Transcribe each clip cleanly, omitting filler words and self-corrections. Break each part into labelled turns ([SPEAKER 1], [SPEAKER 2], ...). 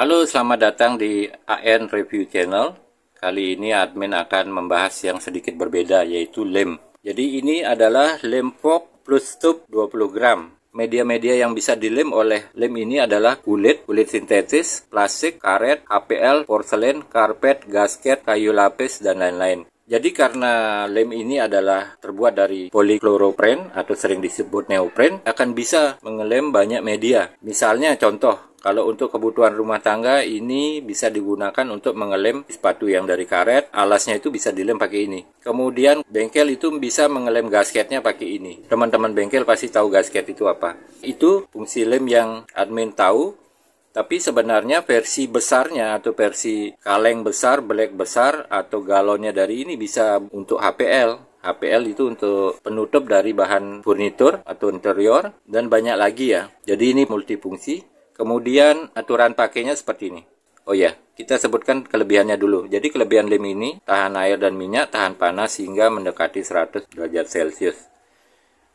[SPEAKER 1] Halo, selamat datang di AN Review Channel. Kali ini admin akan membahas yang sedikit berbeda, yaitu lem. Jadi ini adalah lem fork plus tube 20 gram. Media-media yang bisa dilem oleh lem ini adalah kulit sintetis, plastik, karet, HPL, porselen, karpet, gasket, kayu lapis, dan lain-lain. Jadi karena lem ini adalah terbuat dari polikloropren atau sering disebut neopren, akan bisa mengelem banyak media. Misalnya contoh, kalau untuk kebutuhan rumah tangga ini bisa digunakan untuk mengelem sepatu yang dari karet, alasnya itu bisa dilem pakai ini. Kemudian bengkel itu bisa mengelem gasketnya pakai ini. Teman-teman bengkel pasti tahu gasket itu apa. Itu fungsi lem yang admin tahu. Tapi sebenarnya versi besarnya atau versi kaleng besar, black besar atau galonnya dari ini bisa untuk HPL. HPL itu untuk penutup dari bahan furnitur atau interior dan banyak lagi ya. Jadi ini multifungsi. Kemudian aturan pakainya seperti ini. Oh ya, kita sebutkan kelebihannya dulu. Jadi kelebihan lem ini tahan air dan minyak, tahan panas hingga mendekati 100 derajat Celcius.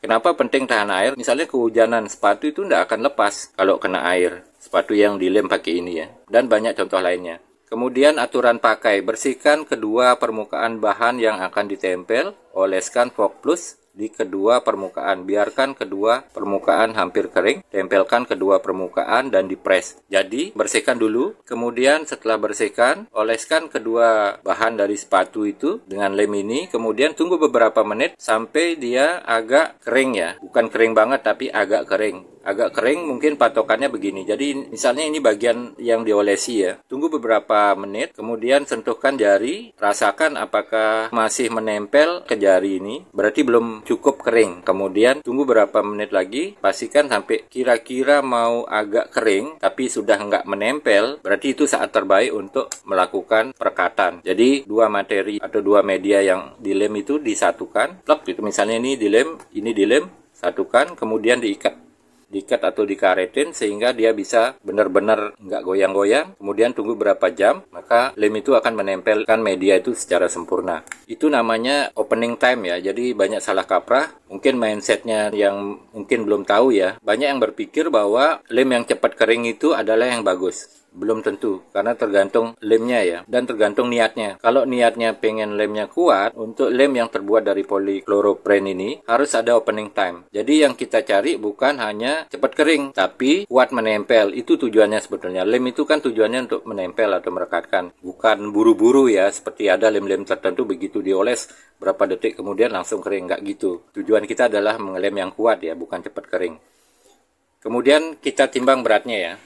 [SPEAKER 1] Kenapa penting tahan air? Misalnya kehujanan, sepatu itu tidak akan lepas kalau kena air. Sepatu yang dilem pakai ini ya. Dan banyak contoh lainnya. Kemudian aturan pakai, bersihkan kedua permukaan bahan yang akan ditempel, oleskan fork plus di kedua permukaan. Biarkan kedua permukaan hampir kering, tempelkan kedua permukaan dan dipres. Jadi bersihkan dulu, kemudian setelah bersihkan, oleskan kedua bahan dari sepatu itu dengan lem ini, kemudian tunggu beberapa menit sampai dia agak kering ya. Bukan kering banget tapi agak kering. Agak kering mungkin patokannya begini. Jadi misalnya ini bagian yang diolesi ya. Tunggu beberapa menit, kemudian sentuhkan jari, rasakan apakah masih menempel ke jari ini. Berarti belum cukup kering. Kemudian tunggu beberapa menit lagi, pastikan sampai kira-kira mau agak kering tapi sudah nggak menempel. Berarti itu saat terbaik untuk melakukan perekatan. Jadi dua materi atau dua media yang dilem itu disatukan. Plak, itu misalnya ini dilem, satukan, kemudian diikat atau dikaretin sehingga dia bisa benar-benar nggak goyang-goyang. Kemudian tunggu berapa jam, maka lem itu akan menempelkan media itu secara sempurna. Itu namanya opening time ya. Jadi banyak salah kaprah. Mungkin mindsetnya yang mungkin belum tahu ya. Banyak yang berpikir bahwa lem yang cepat kering itu adalah yang bagus. Belum tentu, karena tergantung lemnya ya, dan tergantung niatnya. Kalau niatnya pengen lemnya kuat, untuk lem yang terbuat dari polikloropren ini, harus ada opening time. Jadi yang kita cari bukan hanya cepat kering, tapi kuat menempel. Itu tujuannya sebetulnya. Lem itu kan tujuannya untuk menempel atau merekatkan. Bukan buru-buru ya, seperti ada lem-lem tertentu begitu dioles, berapa detik kemudian langsung kering. Nggak gitu. Tujuan kita adalah mengelem yang kuat ya, bukan cepat kering. Kemudian kita timbang beratnya ya.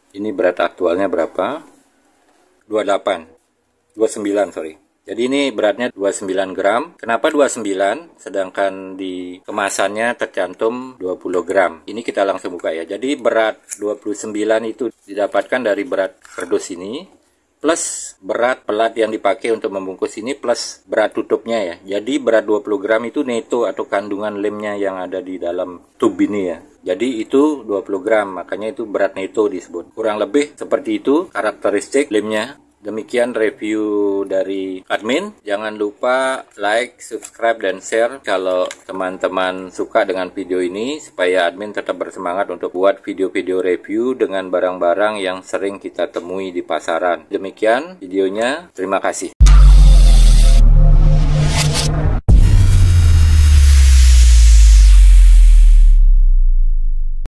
[SPEAKER 1] Ini berat aktualnya berapa? 29 sorry. Jadi ini beratnya 29 gram. Kenapa 29? Sedangkan di kemasannya tercantum 20 gram. Ini kita langsung buka ya. Jadi berat 29 itu didapatkan dari berat kardus ini, plus berat pelat yang dipakai untuk membungkus ini, plus berat tutupnya ya. Jadi berat 20 gram itu neto atau kandungan lemnya yang ada di dalam tub ini ya. Jadi itu 20 gram, makanya itu berat neto disebut. Kurang lebih seperti itu karakteristik lemnya. Demikian review dari admin. Jangan lupa like, subscribe, dan share kalau teman-teman suka dengan video ini, supaya admin tetap bersemangat untuk buat video-video review dengan barang-barang yang sering kita temui di pasaran. Demikian videonya, terima kasih.